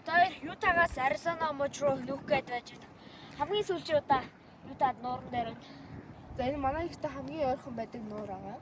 Хоёр Ютагаас Аризона мужид руу нүүх гээд байж байна. Хамгийн сүүлийн удаа Ютад нууран дээр байна. За энэ манай ихтэй хамгийн ойрхон байдаг нуур байгаа.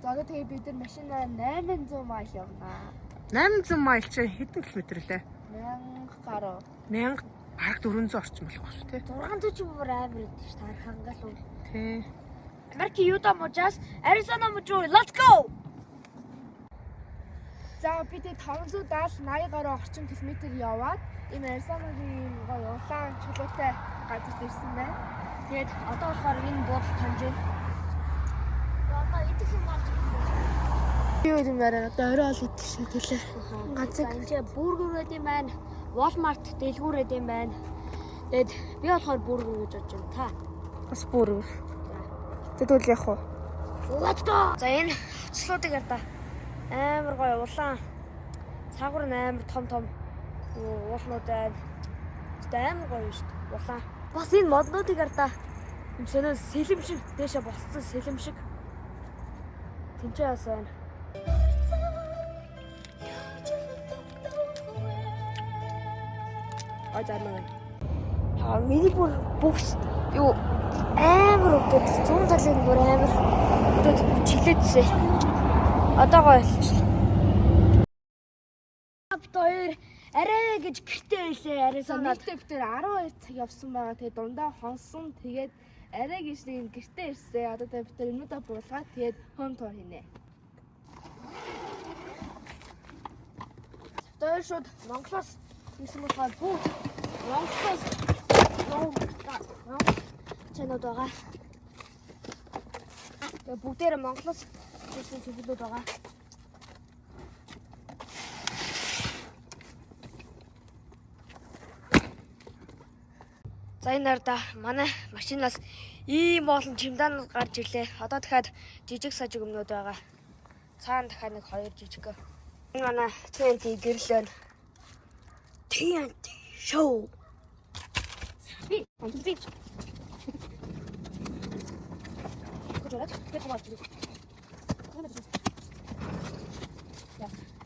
За одоо тэгээ бид нар машинаа 800 майл явнаа. 800 майл чи хэдэн километр лээ? 1000 гаруй. 1000 бараг 400 орчим болох ба шүү те. 640 мөр амар гэдэг шүү дээ. Хангал уу. Тий. Америк Юта мужаас Аризона мужид руу let's go. За бид 570-80 гаруй орчим километр яваад энэ Аризонагийн гоё улаан чулуутай газарт ирсэн байна. Тэгээд одоо болохоор энэ буудал таньж байна. Одоо идэх юм болж байна. Юу юм яриа одоо орой ол идэх шиг төлөө. Ганцэг энэ бүргэр байд юм байна. Walmart дэлгүүр байд юм байна. Тэгээд би болохоор бүргэр гэж бодож байна. Та Бас бүр. Тэгвэл яг уу. let's go. За энэ цэцлүүдийг ардаа. Амар гоё улаан. Цаагуур нь амар том уулнууд байна. Тэ амар гоё шүү дээ. Улаан. Бас энэ моднуудыг ардаа. Юм сонир сэлэм шиг дээшээ босцсон сэлэм шиг. Тинчээ бас байна. Ой зармаа. Миний бүр бүкс юу амар өгдөд 100 талын бүр амар өгдөд чилээдсэ. Одоо гоё болчихлоо. Хоёр арай гэж гэртээ байлээ Аризонад. Нийтдээ бид 12 цаг явсан байгаа. Тэгээ дундаа хонсон. Тэгээд арай гэж нэг гэртээ ирсэн. Одоо тэгээ бид энүүдээ буулгаад тэгээд home tour хийнэ. Тэр шууд Монголоос ирсэн болохоор бүгд Монголоос чэнэд байгаа. Тэгээ бүгдээрээ Монголоос ирсэн зүйлүүд байгаа. За энэ нарда манай машинаас ийм болон чемодан гарч ирлээ. Одоо дахиад жижиг сажиг өмнөд байгаа. Цаана дахиад нэг 2 жижиг. Энэ манай TNT гэрэл байна. TNT show. Би онцлог. Кожорат, тэг хамаач.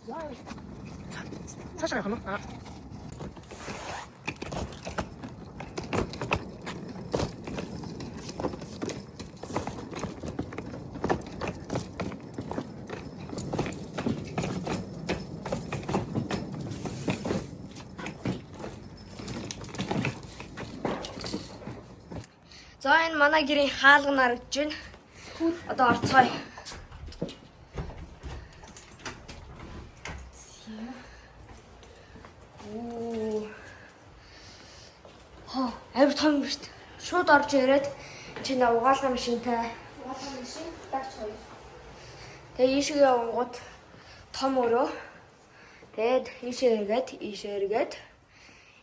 Яа. Цаашаа явах нь. За энэ манай гэрийн хаалга нарагдж байна. Одоо орцгоё. Авир том биш. Шууд орж ирээд чи наа угаалгын машинтай. Угаалгын машин дагч хоёр. Тэгээ ийшээ явангууд том өрөө. Тэгээд ийшээ эргээд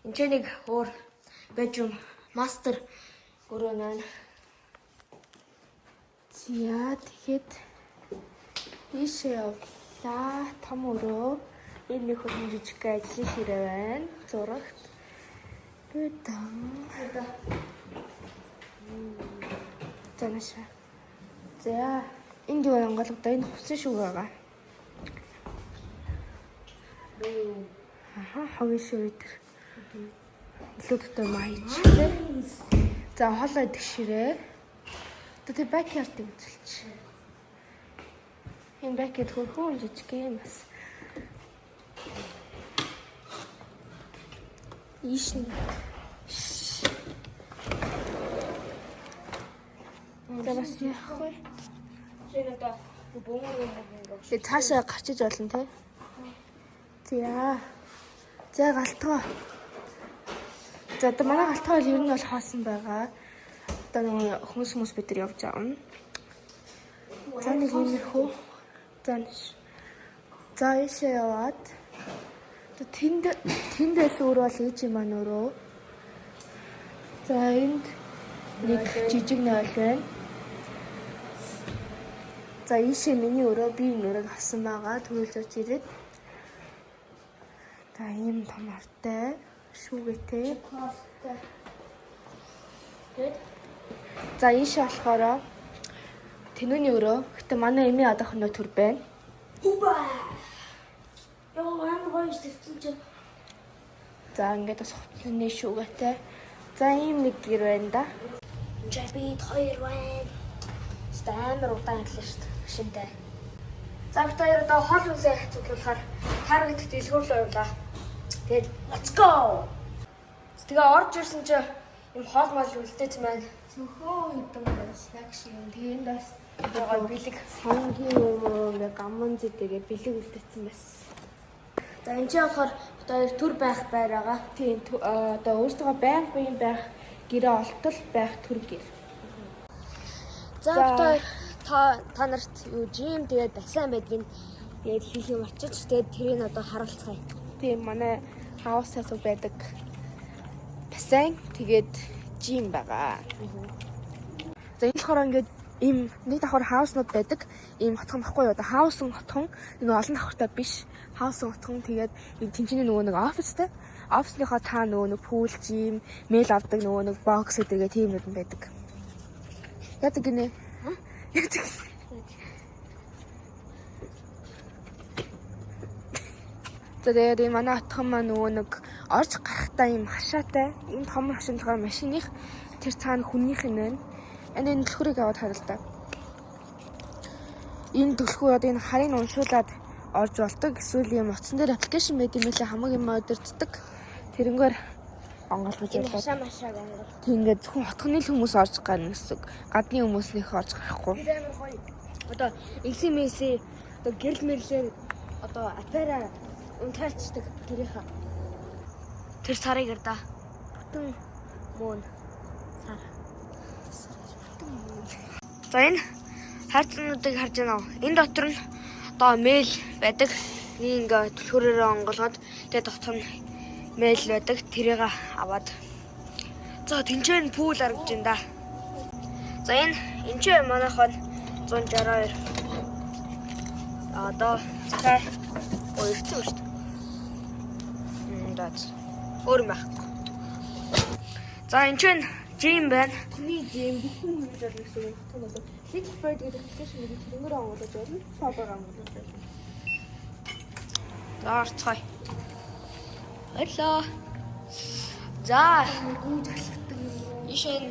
энэ ч нэг өөр bedroom master өрөө нэ. За тэгэхэд ийшээ явлаа. Том өрөө. Энэ нэг хөлн жижиг ажлын хэрэг байна. Зурагт. Бүдэн. Танашаа. За энд юу онголгодоо энэ хүсэн шүүг байгаа. Хогийн шүүг дээр. Илүү дотор маяч. За хоолой идэх ширээ. Тэгээ бакярдыг үзүүлчих. Энэ бакярд хөрхөн жижиг юм бас. Ишн. Одоо бас яахгүй. Шинэ одоо бөмбөг. Тэгээ цаашаа гарчиж болно те. За галтгоо. За одоо манай галтгоо ер нь бол хаасан байгаа. Одоо нэг хүмүүс бид нар явж байгаа юм. За нэг иймэрхүү. За ийшээ яваад тэндээс өөр бол ээж юм аа нөрөө. За энд нэг жижиг ноол байна. За ийшээ миний өрөө би энэ өрөөг авсан байгаа. Төрүүлж орж ирээд. За ийм том артай шүүгээтэй. За ийшээ болохоор Тэнүүний өрөө. Гэтэ манай эми одоохондоо төр байна. гэж тавьсан чинь. За ингээд бас хувцсны шүүгээтэй. За ийм нэг гэр байна да. Жабид 2 байна. Амар удаан хэлсэн шүү дээ. Шинтэй. За бид хоёр одоо хол үсээ цуглуулахаар таргет дэлгүүрлөө явлаа. Тэгээд let's go. Тэгээ орж ирсэн чинь юм хол мал үлдээсэн байна. Цөөхөн идэм снак шиг юм. Тэгээд бас Гой бэлэг. сангийн юм ингээ гаман зэтэйгээ бэлэг үлдээсэн байсан. За энэ чинь болохоор бид хоёр төр байх байраа. Тийм одоо өөртөө байнга биеийн байх гэрээ олтол байх төр гэр. За бид хоёр та нарт юу жим тэгээд бассейн байдгийг тэгээд хийх юм очиж тэгээд тэрийг одоо харуулцгаая. Тийм манай хаусаас байдаг бассейн тэгээд жим байгаа. За энэ болохоор ингээд ийм нэг давхар хауснууд байдаг. Ийм хотхон баггүй юу? Одоо хаусын хотхон нэг олон давхартай биш. Хаусын хотхон тэгээд энэ тэнцний нөгөө нэг офистэй. Офисныхоо цаана нөгөө нэг пул, жим, мэйл авдаг нөгөө нэг бокс гэдэргээ тиймүүд нь байдаг. Яадаг гинэ? Яадаг. Тэгээд энэ манай хотхон маань нөгөө нэг орж гарахтаа ийм хашаатай. Энэ том хашаантай машиных тэр цаана хүнийх нь байна. Энэ төлхөрийг аваад харал та. Энэ төлхөө одоо энэ харийг уншуулад орж болдог. Эсвэл юм утсан дээр аппликейшн байд юм байлаа хамаг юм өдөрддөг. Тэрнгээр онгойлгож Энэ яваад. машаа гэнэ. Тэг ингээд зөвхөн хотхны л хүмүүс орж гарна гэсэн. Гадны хүмүүснийх орж гарахгүй. Тэр амар гоё. Одоо XMS одоо гэрэл мэрлээ одоо апера унтаачдаг гэрийнхаа. Тэр сарыг гэр да. Бүтэн мөн сар. За энэ хайрцагнуудыг харж байна уу? Энэ дотор нь одоо мэйл байдаг. Ингээ төлхөрөөрөө онгоолгоод тэгээ дотор нь мэйл байдаг. Тэрийг аваад. За тэнцэн пул харагдаж байна да. За энэ ч манайхан 162. Одоо цай өрцөн шүү дээ. Даач. Өөр мах. За энэ ч жим байна. Хүний жим бүхэн хүмүүс орно гэсэн юм том одоо Little Bird гэдэг аппликейшн нэг тэрнгээр онгоолгож байна. Фабер онгоолгож байна. За орцгоё. Баярлаа. За Гүүж алхдаг юм. ишэн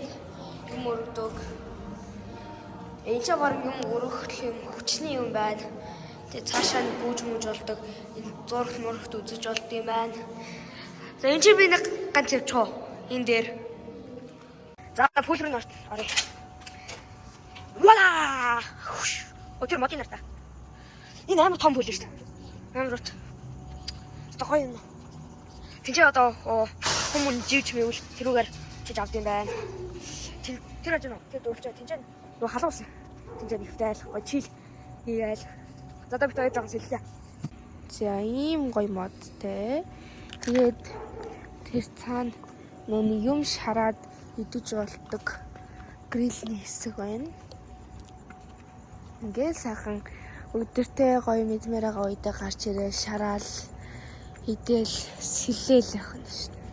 юм өргөдөг. Энэ ч баг юм өргөх юм хүчний юм байна. Тэгээ цаашаа нь гүүж мүж болдог. Энэ зурх мурхт үзэж болд юм байна. За энэ чи би нэг ганц явчих уу? Энэ дээр. За пул руу орё. Вала! Өдөр модын нарта. Энэ амар том пул шүү дээ. Амар ут. Стохой юм. Тинчээ одоо хүмүүс живж мэвэл тэрүүгээр чиж авд юм байна. Тэр ажин уу? Тэр дуулчаа тинчээ нөгөө халуусан. Тинчээ нэвтэл гоё чил хийгээл. За одоо бит хоёр жоо сэллээ. За ийм гоё модтэй. Тэгээд тэр цаана нөгөө юм шараад идэж болдог грилний хэсэг байна. Ингээл сайхан өдөртэй гоё мэдмээр байгаа үедээ гарч ирээ шараал идэл сэлээл явах нь шүү дээ.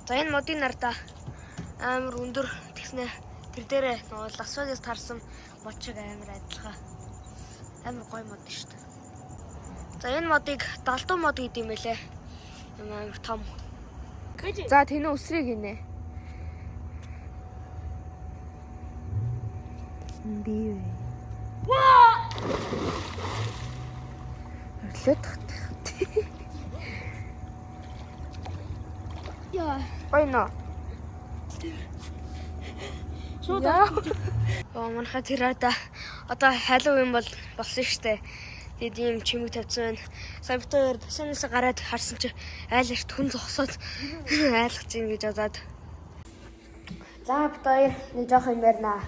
За энэ модын нарта амар өндөр тэгснэ тэр дээрээ нөгөө Лас Вегас тарсан мод шиг амар адилхан. Амар гоё мод шүү дээ. За энэ модыг далдуу мод гэдэг юм байлээ. Амар том. За тэнэ өсрийг гинэ. Би. Өрлөд тахтай. Яа. Ойно. Шууд манайха тэр одоо Halloween болсон штэ. Тэгээд ийм чимэг тавьсан байна. Сая бид хоёр бассейнээс гараад харсан чи айл эрт хүн зогсоод айлгаж ийн гэж бодоод. За бид хоёр нэг жоох юм ярина.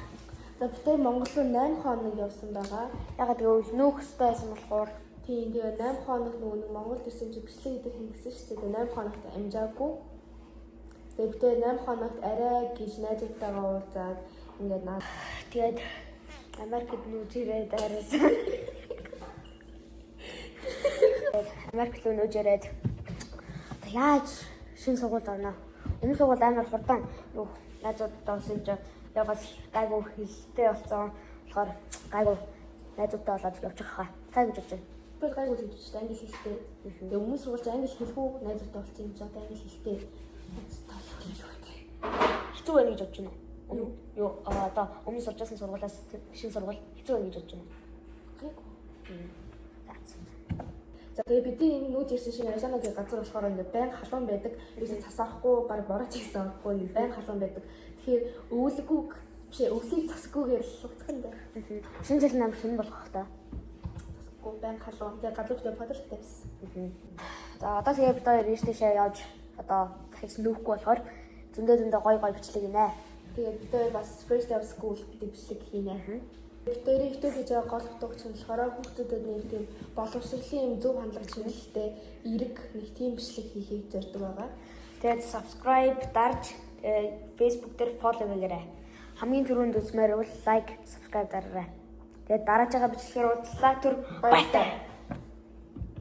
За бид Монгол руу 8 хоног явсан байгаа. Ягаад гэвэл нүүх хөстэй байсан болохоор Тийм тэгээ 8 хоног нөгөө нэг Монголд ирсэн чи бичлэг гэдэг хийсэн шүү дээ. 8 хоногт амжаагүй. Тэгээ бид 8 хоногт арай гişнайзуудтайгаа уулзаад ингээд наа. тэгээд Америкт нүүжирээд арайсан. Америк руу нүүжирээд яаж шинэ сургуульд орно. Энэ сургууль амар хурдан юу найзуудтай усан чи яваас гайгүй хилтэй болсон. Тэгэхээр гайгүй найзуудтай болоод явчих хаа. Сайн гэж бодож байна. би гайгүй л хэлж байна англи хэлтэй. Тэгээ өмнө сургуульч англи хэлэхгүй найзуудтай болсон юм чи одоо англи хэлтэй. Хэцүү байна гэж бодож байна уу? Юу одоо өмнө сурчсан сургуулиас шинэ сургууль хэцүү байна гэж бодож байна. Гайгүй. За тэгээ бидний энэ нүүд ирсэн шиг Аризона гэх газар болохоор ингээд байн халуун байдаг. Юусе цасаахгүй баг борооч гэсэн орохгүй байн халуун байдаг. Тэгэхээр өвлөггүй биш өвлийг засгүйгээр лугдах юм байна. Шинэ жил нам шинэ болох та. Засахгүй байн халуун. Тэгээ гадуур фотошоп тавьсан. За одоо тэгээ бид хоёр ээжтэйшээ явж одоо дахиж нүүхгүй болохоор зөндөө гой бичлэг гинэ. Тэгээ бид хоёр бас first day of school гэдэг бичлэг хийнэ. Бид хоёрын YouTube хийж байгаа гол утга учир нь болохоор хүүхдүүдэд нэг тийм боловсролын юм зөв хандлага чиглэлтэй эерэг нэг тийм бичлэг хийхийг зорддог байгаа. Тэгээд subscribe дарж Facebook дээр follow хийгээрэй. Хамгийн түрүүнд үзмээр бол like, subscribe дараарай. Тэгээд дарааж байгаа бичлэгээр уулзлаа түр баяртай.